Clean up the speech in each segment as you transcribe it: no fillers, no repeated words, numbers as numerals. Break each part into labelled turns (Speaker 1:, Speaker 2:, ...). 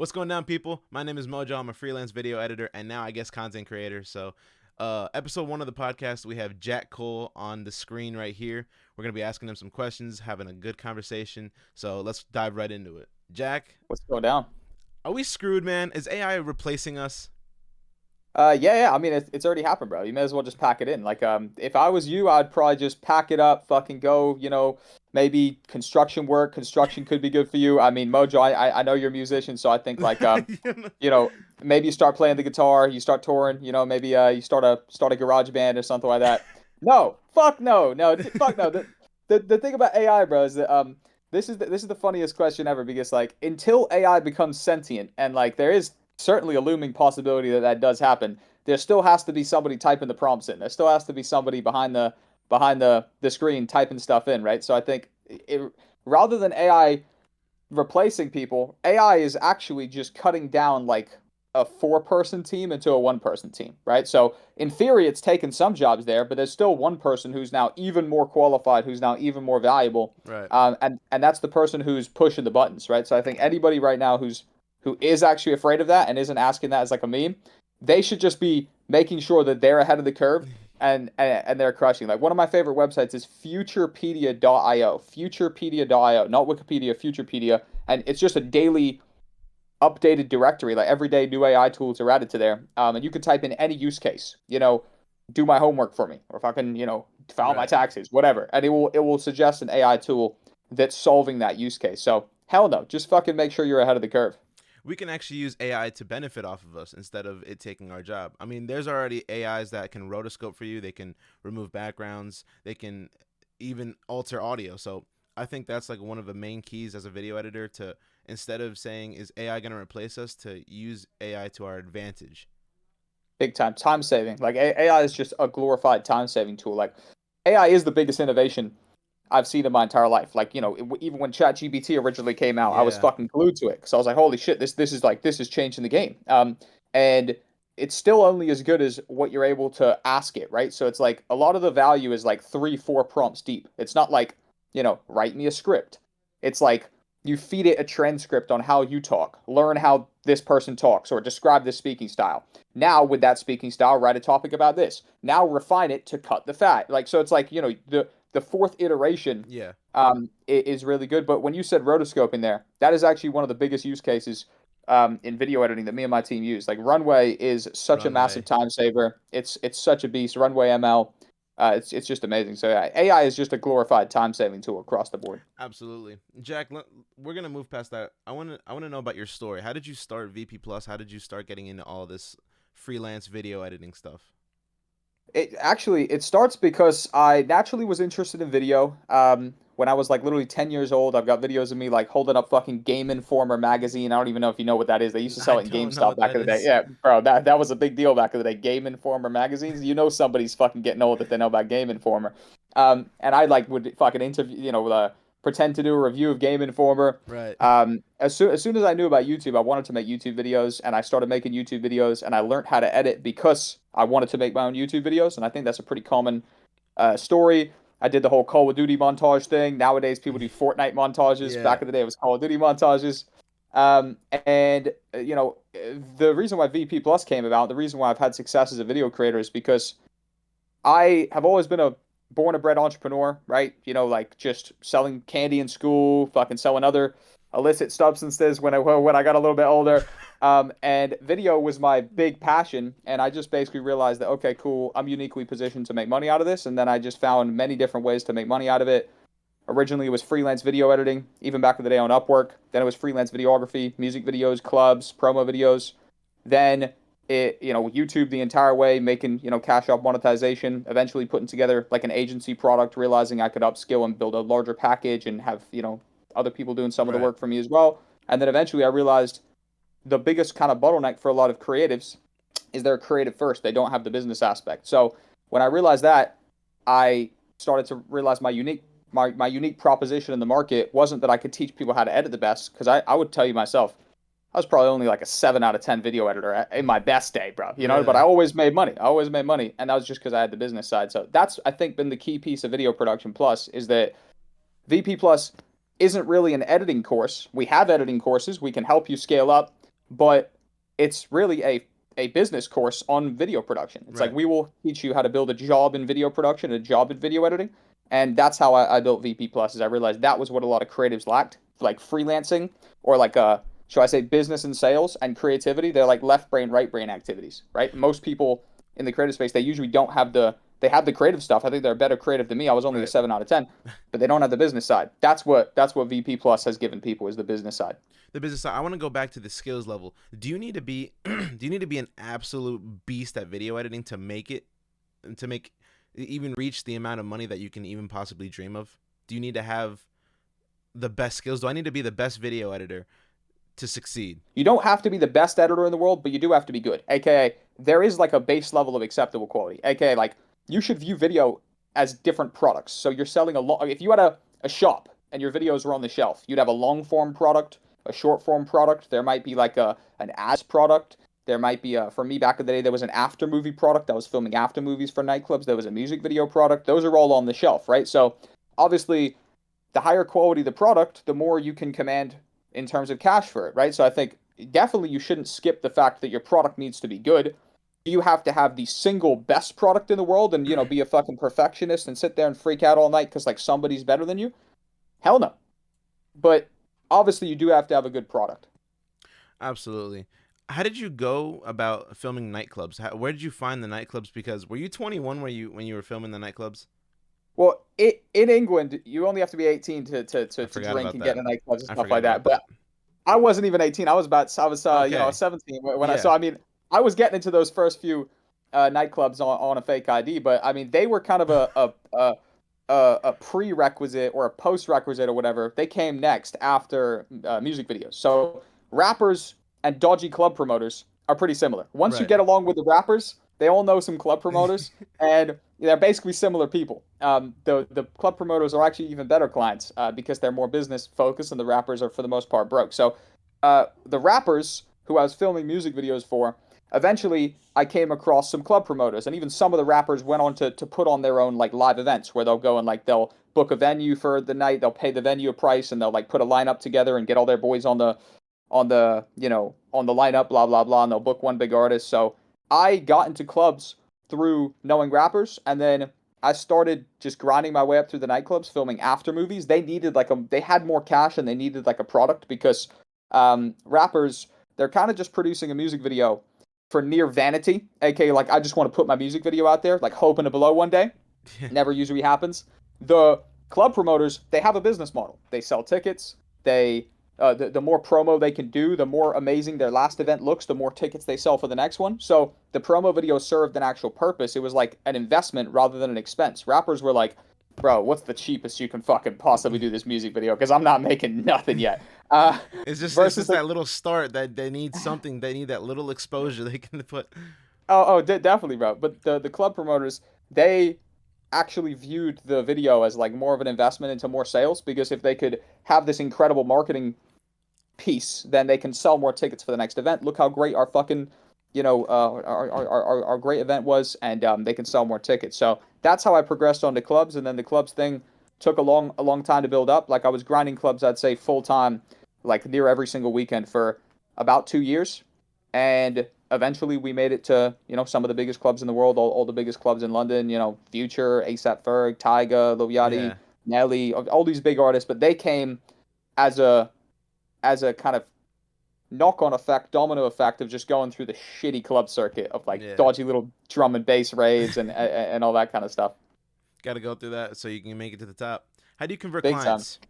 Speaker 1: What's going down, people? My name is Mojo. I'm a freelance video editor and now I guess content creator. So, episode one of the podcast, we have Jack Cole on the screen right here. We're gonna be asking him some questions, having a good conversation. So let's dive right into it. Jack,
Speaker 2: What's going down?
Speaker 1: are we screwed, man? Is AI replacing us?
Speaker 2: Yeah. I mean, it's already happened, bro. You may as well just pack it in. If I was you, I'd probably just pack it up, fucking go. Maybe construction work. Construction could be good for you. I mean, Mojo, I know you're a musician, so I think you know, maybe you start playing the guitar, you start touring. Maybe you start a garage band or something like that. No, fuck no, fuck no. The thing about AI, bro, is that this is the funniest question ever because like until AI becomes sentient and like there is certainly a looming possibility that that does happen. There still has to be somebody typing the prompts in. There still has to be somebody behind the screen typing stuff in, right? So I think rather than AI replacing people, AI is actually just cutting down like a four-person team into a one-person team, right? So in theory, it's taken some jobs there, but there's still one person who's now even more qualified, who's now even more valuable,
Speaker 1: Right.
Speaker 2: and that's the person who's pushing the buttons, right? So I think anybody right now who is actually afraid of that and isn't asking that as like a meme, they should just be making sure that they're ahead of the curve and they're crushing. Like one of my favorite websites is futurepedia.io, futurepedia.io, not Wikipedia, Futurepedia, and it's just a daily updated directory. Like every day, new AI tools are added to there, and you can type in any use case. Do my homework for me, or if I can, file my
Speaker 1: Right.
Speaker 2: taxes, whatever, and it will suggest an AI tool that's solving that use case. So hell no, just fucking make sure you're ahead of the curve.
Speaker 1: We can actually use AI to benefit off of us instead of it taking our job. I mean, there's already AIs that can rotoscope for you. They can remove backgrounds. They can even alter audio. So I think that's like one of the main keys as a video editor to, instead of saying is AI going to replace us, to use AI to our advantage.
Speaker 2: Big time saving. Like AI is just a glorified time saving tool. Like AI is the biggest innovation I've seen in my entire life. Like, even when ChatGPT originally came out, I was
Speaker 1: Yeah.
Speaker 2: fucking glued to it because I was like, holy shit, this is changing the game. And it's still only as good as what you're able to ask it, right? So it's like a lot of the value is like three, four prompts deep. It's not like, write me a script. It's like you feed it a transcript on how you talk, learn how this person talks, or describe this speaking style. Now, with that speaking style, write a topic about this. Now refine it to cut the fat. Like, so it's like, the fourth iteration
Speaker 1: Yeah.
Speaker 2: is really good. But when you said rotoscoping there, that is actually one of the biggest use cases in video editing that me and my team use. Like Runway is such a massive
Speaker 1: Runway.
Speaker 2: time saver. It's such a beast. Runway ML, it's just amazing. So yeah, AI is just a glorified time saving tool across the board.
Speaker 1: Absolutely. Jack, we're going to move past that. I want to know about your story. How did you start VP Plus? How did you start getting into all this freelance video editing stuff?
Speaker 2: It starts because I naturally was interested in video. When I was like literally 10 years old, I've got videos of me like holding up fucking Game Informer magazine. I don't even know if you know what that is. They used to
Speaker 1: I
Speaker 2: sell it in
Speaker 1: don't know
Speaker 2: GameStop
Speaker 1: what
Speaker 2: back
Speaker 1: that
Speaker 2: in the day.
Speaker 1: is.
Speaker 2: Yeah, bro, that was a big deal back in the day. Game Informer magazines. You know somebody's fucking getting old if they know about Game Informer. And I like would fucking interview, pretend to do a review of Game Informer.
Speaker 1: Right.
Speaker 2: As soon as I knew about YouTube, I wanted to make YouTube videos, and I started making YouTube videos, and I learned how to edit because I wanted to make my own YouTube videos, and I think that's a pretty common story. I did the whole Call of Duty montage thing. Nowadays, people do Fortnite montages.
Speaker 1: Yeah.
Speaker 2: Back in the day, it was Call of Duty montages. And the reason why VP Plus came about, the reason why I've had success as a video creator is because I have always been a born and bred entrepreneur, right? Like just selling candy in school, fucking selling other illicit substances when I got a little bit older. And video was my big passion, and I just basically realized that okay, cool, I'm uniquely positioned to make money out of this, and then I just found many different ways to make money out of it. Originally, it was freelance video editing, even back in the day on Upwork. Then it was freelance videography, music videos, clubs, promo videos. Then YouTube the entire way, making, cash up monetization, eventually putting together like an agency product, realizing I could upskill and build a larger package and have, other people doing some of the
Speaker 1: Right.
Speaker 2: work for me as well. And then eventually I realized the biggest kind of bottleneck for a lot of creatives is they're creative first. They don't have the business aspect. So when I realized that, I started to realize my unique proposition in the market wasn't that I could teach people how to edit the best, because I would tell you myself, I was probably only like a 7 out of 10 video editor in my best day, bro. But I
Speaker 1: Really.
Speaker 2: always made money. I always made money. And that was just because I had the business side. So that's, I think, been the key piece of Video Production Plus is that VP Plus isn't really an editing course. We have editing courses. We can help you scale up. but it's really a business course on video production. It's like
Speaker 1: Right.
Speaker 2: we will teach you how to build a job in video production, a job in video editing, and that's how I built VP Plus. Is I realized that was what a lot of creatives lacked, like freelancing or like should I say business and sales and creativity. They're like left brain, right brain activities, right? Most people in the creative space they usually don't have they have the creative stuff. I think they're better creative than me. I was only a
Speaker 1: Right.
Speaker 2: 7 out of 10, but they don't have the business side. That's what VP Plus has given people is the business side.
Speaker 1: The business side. I want to go back to the skills level. Do you need to be do you need to be an absolute beast at video editing to make it to make even reach the amount of money that you can even possibly dream of? Do you need to have the best skills? Do I need to be the best video editor to succeed?
Speaker 2: You don't have to be the best editor in the world, but you do have to be good. AKA, there is like a base level of acceptable quality. AKA, like you should view video as different products. So you're selling a lot. If you had a shop and your videos were on the shelf, you'd have a long form product, a short form product. There might be like an ads product. There might be for me back in the day, there was an after movie product. I was filming after movies for nightclubs. There was a music video product. Those are all on the shelf, right? So obviously, the higher quality the product, the more you can command in terms of cash for it, right? So I think definitely you shouldn't skip the fact that your product needs to be good. You have to have the single best product in the world and, be a fucking perfectionist and sit there and freak out all night because like somebody's better than you. Hell no. But obviously you do have to have a good product.
Speaker 1: Absolutely. How did you go about filming nightclubs? Where did you find the nightclubs? Because were you 21 when you were filming the nightclubs?
Speaker 2: Well, in England, you only have to be 18
Speaker 1: I
Speaker 2: to
Speaker 1: forgot
Speaker 2: drink
Speaker 1: about
Speaker 2: and
Speaker 1: that.
Speaker 2: get in nightclubs and
Speaker 1: I
Speaker 2: stuff
Speaker 1: forgot
Speaker 2: like
Speaker 1: about
Speaker 2: that.
Speaker 1: that.
Speaker 2: But I wasn't even 18. I was
Speaker 1: Okay.
Speaker 2: 17 when I, so
Speaker 1: Yeah.
Speaker 2: I mean, I was getting into those first few nightclubs on a fake ID, but I mean, they were kind of a prerequisite or a post-requisite or whatever. They came next after music videos. So rappers and dodgy club promoters are pretty similar. Once you
Speaker 1: Right.
Speaker 2: get along with the rappers, they all know some club promoters, and they're basically similar people. The club promoters are actually even better clients because they're more business focused, and the rappers are for the most part broke. So the rappers who I was filming music videos for, eventually I came across some club promoters, and even some of the rappers went on to put on their own like live events where they'll go and like they'll book a venue for the night, they'll pay the venue a price, and they'll like put a lineup together and get all their boys on the lineup, blah blah blah, and they'll book one big artist. So I got into clubs through knowing rappers, and then I started just grinding my way up through the nightclubs, filming after movies. They had more cash and they needed like a product because rappers they're kind of just producing a music video for near vanity, aka like I just want to put my music video out there, like hoping to blow one day. Never usually happens. The club promoters they have a business model. They sell tickets. The more promo they can do, the more amazing their last event looks, the more tickets they sell for the next one. So the promo video served an actual purpose. It was like an investment rather than an expense. Rappers were like, bro, what's the cheapest you can fucking possibly do this music video? Because I'm not making nothing yet.
Speaker 1: It's
Speaker 2: Versus
Speaker 1: just
Speaker 2: like,
Speaker 1: that little start that they need something. They need that little exposure they can put.
Speaker 2: definitely, bro. But the club promoters, they actually viewed the video as like more of an investment into more sales because if they could have this incredible marketing piece, then they can sell more tickets for the next event. Look how great our fucking, our great event was, and they can sell more tickets. So that's how I progressed onto clubs, and then the clubs thing took a long time to build up. Like I was grinding clubs, I'd say full time, like near every single weekend for about 2 years, and eventually we made it to some of the biggest clubs in the world, all the biggest clubs in London. Future, ASAP Ferg, Tyga, Lil Yachty,
Speaker 1: Yeah.
Speaker 2: Nelly, all these big artists, but they came as a kind of knock-on effect, domino effect of just going through the shitty club circuit of like
Speaker 1: Yeah.
Speaker 2: dodgy little drum and bass raves and all that kind of stuff.
Speaker 1: Got to go through that so you can make it to the top. How do you convert
Speaker 2: Big time.
Speaker 1: clients?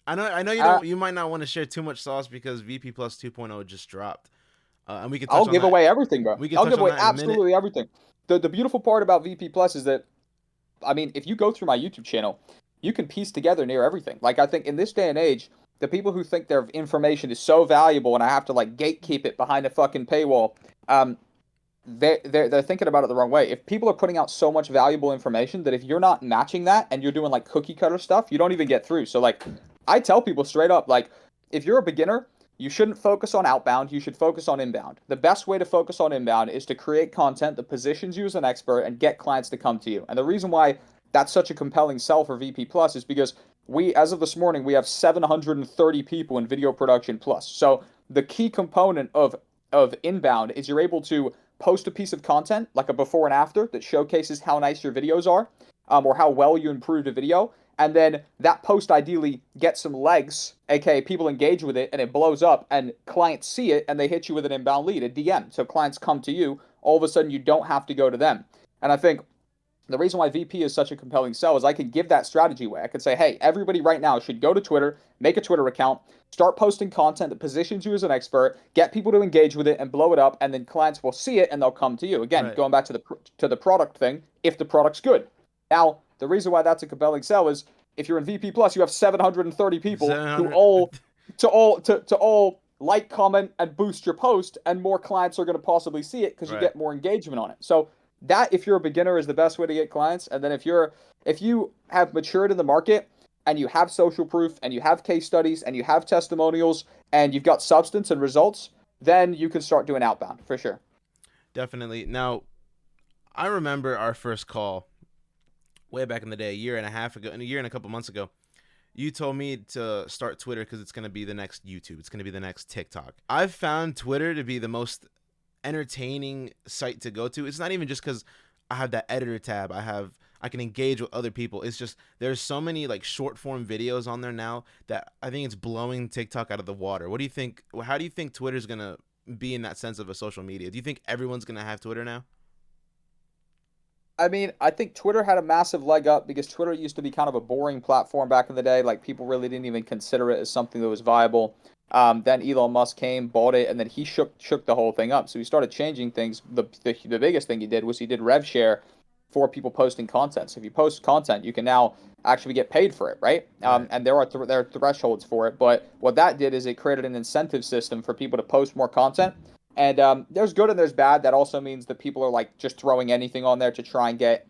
Speaker 1: I know you
Speaker 2: Uh,
Speaker 1: don't. You might not want to share too much sauce because VP Plus 2.0 just dropped, and we could
Speaker 2: I'll
Speaker 1: touch on
Speaker 2: give
Speaker 1: that.
Speaker 2: away everything, bro.
Speaker 1: We could
Speaker 2: I'll
Speaker 1: touch
Speaker 2: give
Speaker 1: on
Speaker 2: away
Speaker 1: that in a minute.
Speaker 2: absolutely everything. The beautiful part about VP Plus is that I mean, if you go through my YouTube channel, you can piece together near everything. Like I think in this day and age, the people who think their information is so valuable and I have to like gatekeep it behind a fucking paywall, um, they're thinking about it the wrong way. If people are putting out so much valuable information that if you're not matching that and you're doing like cookie cutter stuff, you don't even get through. So like I tell people straight up, like if you're a beginner, you shouldn't focus on outbound, you should focus on inbound. The best way to focus on inbound is to create content that positions you as an expert and get clients to come to you. And the reason why that's such a compelling sell for VP Plus is because as of this morning, we have 730 people in video production plus. So the key component of inbound is you're able to post a piece of content like a before and after that showcases how nice your videos are, or how well you improved a video. And then that post ideally gets some legs, aka people engage with it and it blows up and clients see it and they hit you with an inbound lead, a DM. So clients come to you, all of a sudden you don't have to go to them. And I think the reason why VP is such a compelling sell is I could give that strategy away. I could say, hey, everybody right now should go to Twitter, make a Twitter account, start posting content that positions you as an expert, get people to engage with it and blow it up, and then clients will see it and they'll come to you. Again,
Speaker 1: Right.
Speaker 2: going back to the product thing, if the product's good. Now, the reason why that's a compelling sell is if you're in VP Plus, you have 730 people who
Speaker 1: 700.
Speaker 2: all like, comment, and boost your post, and more clients are going to possibly see it because you
Speaker 1: Right.
Speaker 2: get more engagement on it. So that, if you're a beginner, is the best way to get clients. And then if you have matured in the market and you have social proof and you have case studies and you have testimonials and you've got substance and results, then you can start doing outbound for sure.
Speaker 1: Definitely. Now, I remember our first call way back in the day, a year and a half ago, and a year and a couple months ago. You told me to start Twitter because it's going to be the next YouTube. It's going to be the next TikTok. I've found Twitter to be the most entertaining site to go to. It's not even just because I have that editor tab. I can engage with other people. It's just there's so many like short form videos on there now that I think it's blowing TikTok out of the water. What do you think? How do you think Twitter's going to be in that sense of a social media? Do you think everyone's going to have Twitter now?
Speaker 2: I mean, I think Twitter had a massive leg up because Twitter used to be kind of a boring platform back in the day. Like people really didn't even consider it as something that was viable. Then Elon Musk came, bought it, and then he shook the whole thing up. So he started changing things. The biggest thing he did was he did rev share for people posting content. So if you post content, you can now actually get paid for it, right?
Speaker 1: Right.
Speaker 2: And there are thresholds for it. But what that did is it created an incentive system for people to post more content. And there's good and there's bad. That also means that people are like just throwing anything on there to try and get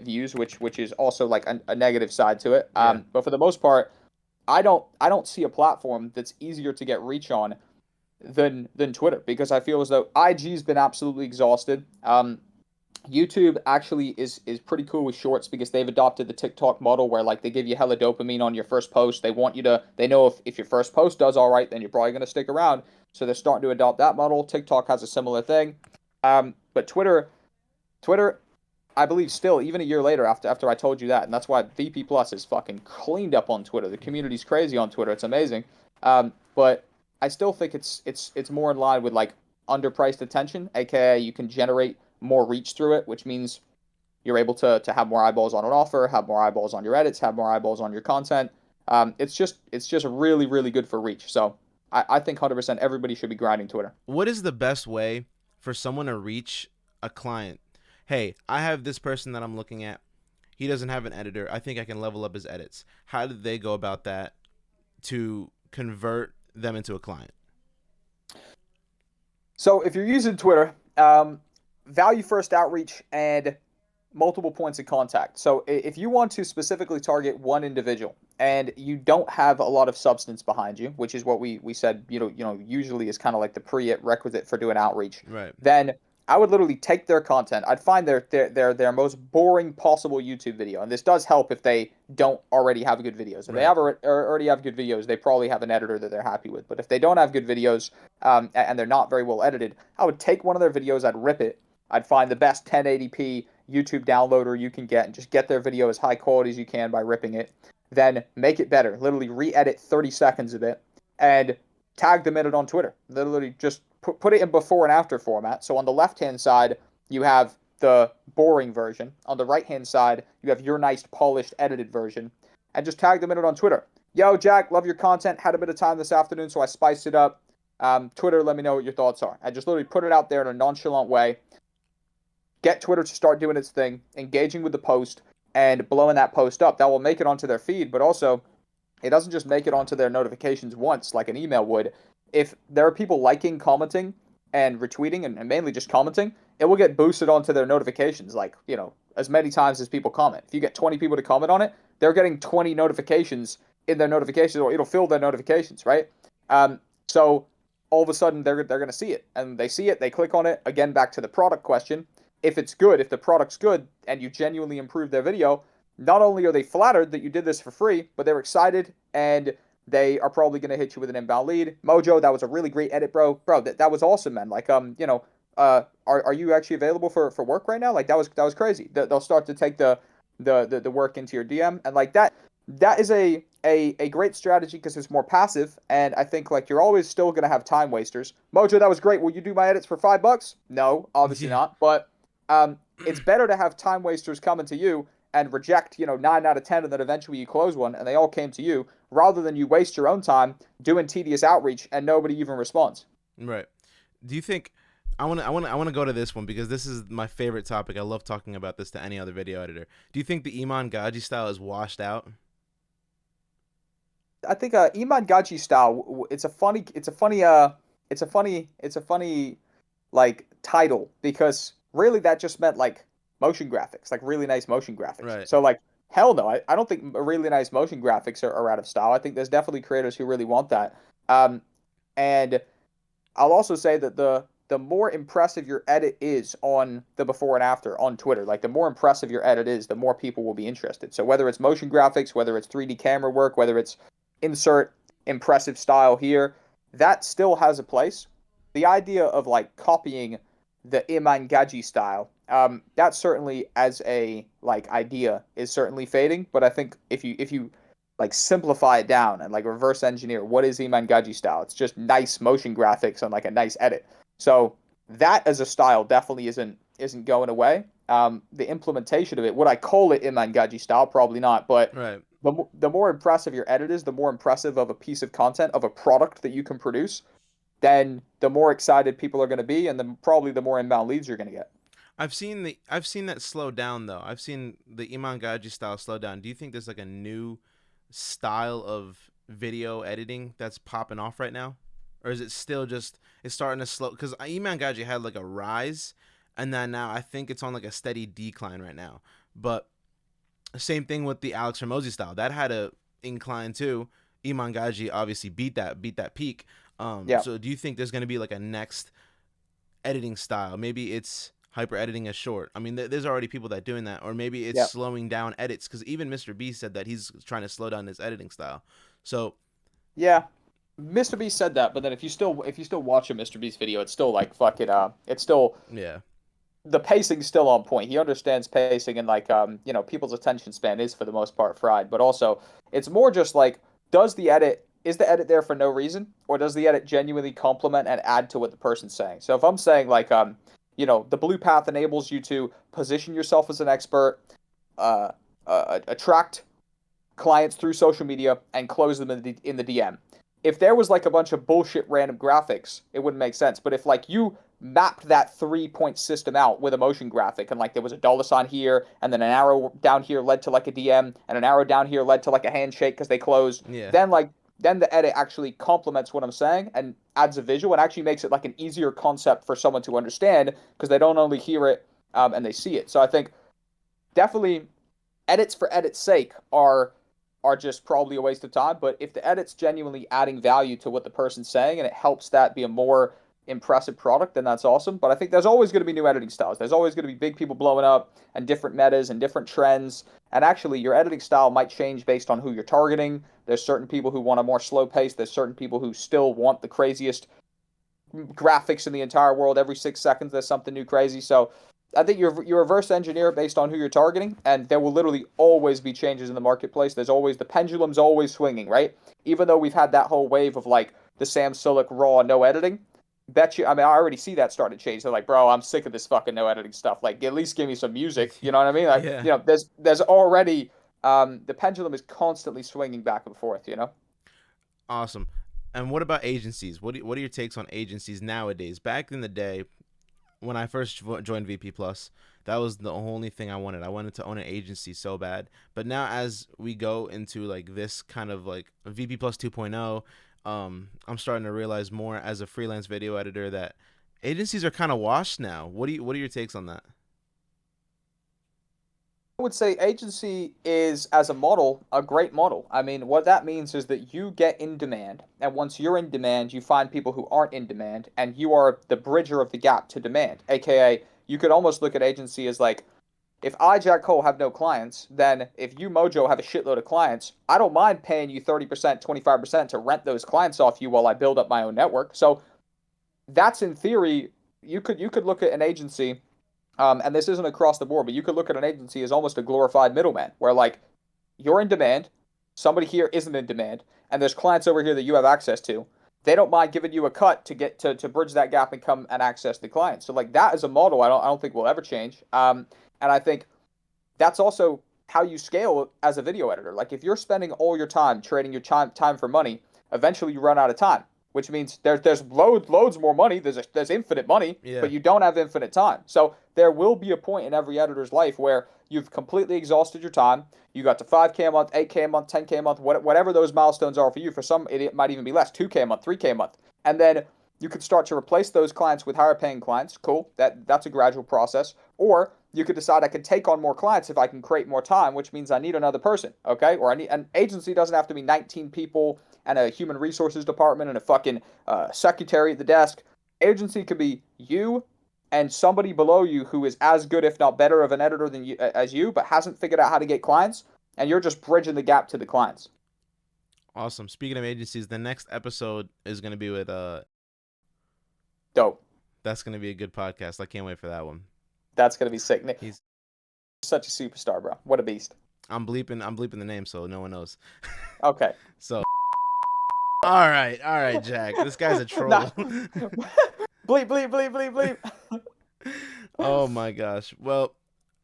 Speaker 2: views, which is also like a negative side to it.
Speaker 1: Yeah.
Speaker 2: But for the most part, I don't see a platform that's easier to get reach on than Twitter, because I feel as though IG's been absolutely exhausted. YouTube actually is pretty cool with shorts because they've adopted the TikTok model where like they give you hella dopamine on your first post. They know if your first post does all right, then you're probably going to stick around. So they're starting to adopt that model. TikTok has a similar thing. But Twitter, I believe still, even a year later after I told you that, and that's why VP Plus is fucking cleaned up on Twitter. The community's crazy on Twitter. It's amazing. But I still think it's more in line with like underpriced attention, aka you can generate more reach through it, which means you're able to have more eyeballs on an offer, have more eyeballs on your edits, have more eyeballs on your content. It's just really, really good for reach. So I think 100% everybody should be grinding Twitter.
Speaker 1: What is the best way for someone to reach a client? Hey, I have this person that I'm looking at. He doesn't have an editor. I think I can level up his edits. How did they go about that to convert them into a client?
Speaker 2: So if you're using Twitter, value first outreach and multiple points of contact. So if you want to specifically target one individual and you don't have a lot of substance behind you, which is what we said, usually is kind of like the prerequisite for doing outreach,
Speaker 1: Right.
Speaker 2: then I would literally take their content. I'd find their most boring possible YouTube video, and this does help if they don't already have good videos. If they
Speaker 1: Right.
Speaker 2: have already have good videos, they probably have an editor that they're happy with. But if they don't have good videos, and they're not very well edited, I would take one of their videos, I'd rip it, I'd find the best 1080p YouTube downloader you can get and just get their video as high quality as you can by ripping it. Then make it better. Literally re-edit 30 seconds of it and tag them in it on Twitter. Literally just put it in before and after format. So on the left-hand side, you have the boring version. On the right-hand side, you have your nice, polished, edited version. And just tag them in it on Twitter. Yo, Jack, love your content. Had a bit of time this afternoon, so I spiced it up. Twitter, let me know what your thoughts are. I just literally put it out there in a nonchalant way. Get Twitter to start doing its thing, engaging with the post, and blowing that post up. That will make it onto their feed, but also it doesn't just make it onto their notifications once like an email would. If there are people liking, commenting, and retweeting, and mainly just commenting, it will get boosted onto their notifications, like, as many times as people comment. If you get 20 people to comment on it, they're getting 20 notifications in their notifications, or it'll fill their notifications, right? So all of a sudden they're going to see it, and they see it, they click on it. Again, back to the product question. If it's good, if the product's good, and you genuinely improve their video, not only are they flattered that you did this for free, but they're excited and they are probably going to hit you with an inbound lead. Mojo, that was a really great edit, bro. Bro, that was awesome, man. Like, are you actually available for work right now? Like, that was crazy. They'll start to take the work into your DM, and like that is a great strategy because it's more passive. And I think like you're always still gonna have time wasters. Mojo, that was great. Will you do my edits for $5? No, obviously
Speaker 1: Yeah.
Speaker 2: not. But it's better to have time wasters coming to you and reject, 9 out of 10, and then eventually you close one, and they all came to you, rather than you waste your own time doing tedious outreach and nobody even responds.
Speaker 1: Right. Do you think I want to go to this one because this is my favorite topic. I love talking about this to any other video editor. Do you think the Iman Gaji style is washed out?
Speaker 2: I think Iman Gaji style. It's a funny like title because really that just meant like motion graphics, like really nice motion graphics.
Speaker 1: Right.
Speaker 2: So like hell no, I don't think really nice motion graphics are out of style. I think there's definitely creators who really want that. Um, and I'll also say that the more impressive your edit is on the before and after on Twitter, like the more impressive your edit is, the more people will be interested. So whether it's motion graphics, whether it's 3D camera work, whether it's insert impressive style here, that still has a place. The idea of like copying the Iman Gaji style, that certainly as a like idea is certainly fading. But I think if you like simplify it down and like reverse engineer what is Iman Gaji style, it's just nice motion graphics and like a nice edit. So that as a style definitely isn't going away. The implementation of it, would I call it Iman Gaji style? Probably not, but
Speaker 1: Right.
Speaker 2: the more impressive your edit is, the more impressive of a piece of content, of a product that you can produce, then the more excited people are going to be, and then probably the more inbound leads you're going to get.
Speaker 1: I've seen that slow down though. I've seen the Iman Gaji style slow down. Do you think there's like a new style of video editing that's popping off right now, or is it still just it's starting to slow? Because Iman Gaji had like a rise, and then now I think it's on like a steady decline right now. But same thing with the Alex Ramosi style that had a incline too. Iman Gaji obviously beat that peak.
Speaker 2: Yeah,
Speaker 1: So do you think there's gonna be like a next editing style? Maybe it's hyper editing a short. I mean, there's already people that doing that, or maybe it's
Speaker 2: yeah,
Speaker 1: slowing down edits because even Mr. B said that he's trying to slow down his editing style. So
Speaker 2: yeah. Mr. Beast said that, but then if you still watch a Mr. Beast video, it's still like fucking it's still
Speaker 1: yeah,
Speaker 2: the pacing's still on point. He understands pacing, and like people's attention span is for the most part fried. But also, it's more just like, is the edit there for no reason, or does the edit genuinely complement and add to what the person's saying? So if I'm saying like the blue path enables you to position yourself as an expert, uh, attract clients through social media and close them in the DM. If there was like a bunch of bullshit random graphics, it wouldn't make sense. But if like you mapped that 3 point system out with a motion graphic and like there was a dollar sign here and then an arrow down here led to like a DM and an arrow down here led to like a handshake because they closed,
Speaker 1: yeah,
Speaker 2: then the edit actually complements what I'm saying and adds a visual and actually makes it like an easier concept for someone to understand because they don't only hear it and they see it. So I think definitely edits for edit's sake are just probably a waste of time. But if the edit's genuinely adding value to what the person's saying and it helps that be a more impressive product, then that's awesome. But I think there's always going to be new editing styles. There's always going to be big people blowing up and different metas and different trends. And actually, your editing style might change based on who you're targeting. There's certain people who want a more slow pace. There's certain people who still want the craziest graphics in the entire world. Every 6 seconds, there's something new crazy. So I think you reverse engineer based on who you're targeting, and there will literally always be changes in the marketplace. There's always the pendulum's always swinging, right? Even though we've had that whole wave of like the Sam Sulek raw no editing, bet you. I mean, I already see that starting to change. They're like, bro, I'm sick of this fucking no editing stuff. Like, at least give me some music. You know what I mean? Like,
Speaker 1: yeah.
Speaker 2: there's already the pendulum is constantly swinging back and forth.
Speaker 1: Awesome. And what about agencies? What are your takes on agencies nowadays? Back in the day, when I first joined VP Plus, that was the only thing I wanted. I wanted to own an agency so bad. But now as we go into like this kind of like VP Plus 2.0, I'm starting to realize more as a freelance video editor that agencies are kind of washed now. What are your takes on that?
Speaker 2: I would say agency is, as a model, a great model. I mean, what that means is that you get in demand, and once you're in demand, you find people who aren't in demand, and you are the bridger of the gap to demand. AKA, you could almost look at agency as like if I, Jack Cole, have no clients, then if you, Mojo, have a shitload of clients, I don't mind paying you 30%, 25% to rent those clients off you while I build up my own network. So that's in theory, you could look at an agency, and this isn't across the board, but you could look at an agency as almost a glorified middleman, where like you're in demand, somebody here isn't in demand, and there's clients over here that you have access to. They don't mind giving you a cut to get to bridge that gap and come and access the client. So like that is a model I don't think will ever change. And I think that's also how you scale as a video editor. Like if you're spending all your time trading your time for money, eventually you run out of time, which means there's loads more money. There's infinite money,
Speaker 1: Yeah.
Speaker 2: but you don't have infinite time. So there will be a point in every editor's life where you've completely exhausted your time. You got to 5K a month, 8K a month, 10K a month, whatever those milestones are for you. For some, it might even be less, 2K a month, 3K a month. And then you could start to replace those clients with higher paying clients. Cool. That's a gradual process. Or you could decide I can take on more clients if I can create more time, which means I need another person. Okay. Or I need an agency doesn't have to be 19 people and a human resources department and a fucking secretary at the desk. Agency could be you and somebody below you who is as good, if not better, of an editor than you as you, but hasn't figured out how to get clients, and you're just bridging the gap to the clients.
Speaker 1: Awesome. Speaking of agencies, the next episode is going to be with
Speaker 2: Dope.
Speaker 1: That's going to be a good podcast. I can't wait for that one.
Speaker 2: That's gonna be sick.
Speaker 1: He's
Speaker 2: such a superstar, bro. What a beast.
Speaker 1: I'm bleeping the name so no one knows.
Speaker 2: Okay.
Speaker 1: So all right, Jack. This guy's a troll.
Speaker 2: Nah. Bleep, bleep, bleep, bleep, bleep.
Speaker 1: Oh my gosh. Well,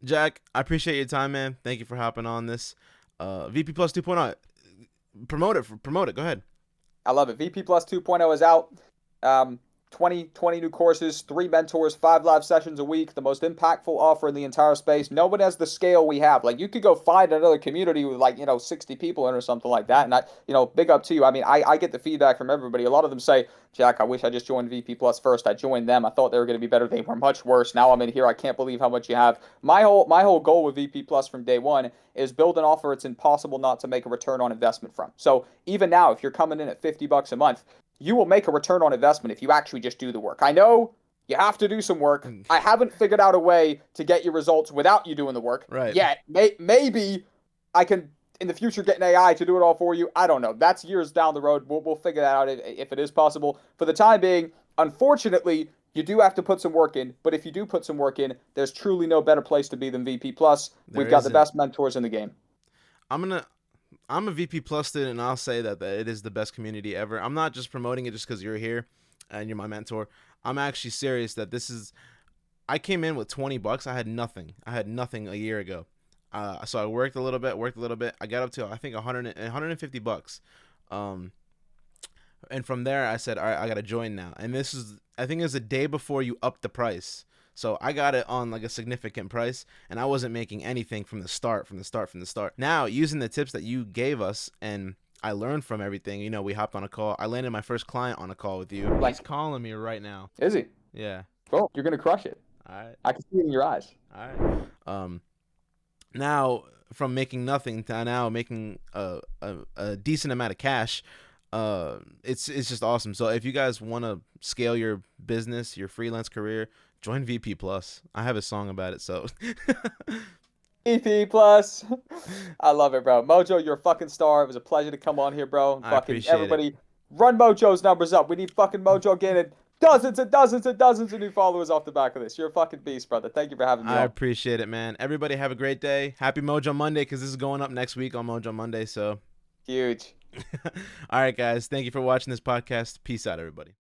Speaker 1: Jack, I appreciate your time, man. Thank you for hopping on this. VP Plus 2.0. Promote it. Go ahead.
Speaker 2: I love it. VP Plus 2.0 is out. 20 new courses, 3 mentors, 5 live sessions a week, the most impactful offer in the entire space. No one has the scale we have. Like, you could go find another community with, like, 60 people in or something like that. And big up to you. I mean, I get the feedback from everybody. A lot of them say, Jack, I wish I just joined VP Plus first. I joined them. I thought they were going to be better. They were much worse. Now I'm in here. I can't believe how much you have. My whole goal with VP Plus from day one is build an offer it's impossible not to make a return on investment from. So even now, if you're coming in at $50 a month, you will make a return on investment if you actually just do the work. I know you have to do some work. I haven't figured out a way to get you results without you doing the work yet. Maybe I can, in the future, get an AI to do it all for you. I don't know. That's years down the road. We'll figure that out if it is possible. For the time being, unfortunately, you do have to put some work in. But if you do put some work in, there's truly no better place to be than VP Plus. We've got the best mentors in the game.
Speaker 1: I'm a VP Plus student, and I'll say that it is the best community ever. I'm not just promoting it just because you're here and you're my mentor. I'm actually serious that I came in with $20. I had nothing a year ago. So I worked a little bit. I got up to, I think, $150. And from there, I said, all right, I got to join now. And I think it was a day before you up the price. So I got it on like a significant price, and I wasn't making anything from the start. Now, using the tips that you gave us, and I learned from everything, we hopped on a call. I landed my first client on a call with you. He's calling me right now.
Speaker 2: Is he?
Speaker 1: Yeah.
Speaker 2: Cool. You're going to crush it.
Speaker 1: All right.
Speaker 2: I can see it in your eyes.
Speaker 1: All right. Now, from making nothing to now making a decent amount of cash, it's just awesome. So if you guys want to scale your business, your freelance career, join VP Plus. I have a song about it, so.
Speaker 2: VP Plus. I love it, bro. Mojo, you're a fucking star. It was a pleasure to come on here, bro.
Speaker 1: I appreciate
Speaker 2: everybody, run Mojo's numbers up. We need fucking Mojo getting dozens and dozens and dozens of new followers off the back of this. You're a fucking beast, brother. Thank you for having me on.
Speaker 1: I appreciate it, man. Everybody have a great day. Happy Mojo Monday, because this is going up next week on Mojo Monday, so.
Speaker 2: Huge.
Speaker 1: All right, guys. Thank you for watching this podcast. Peace out, everybody.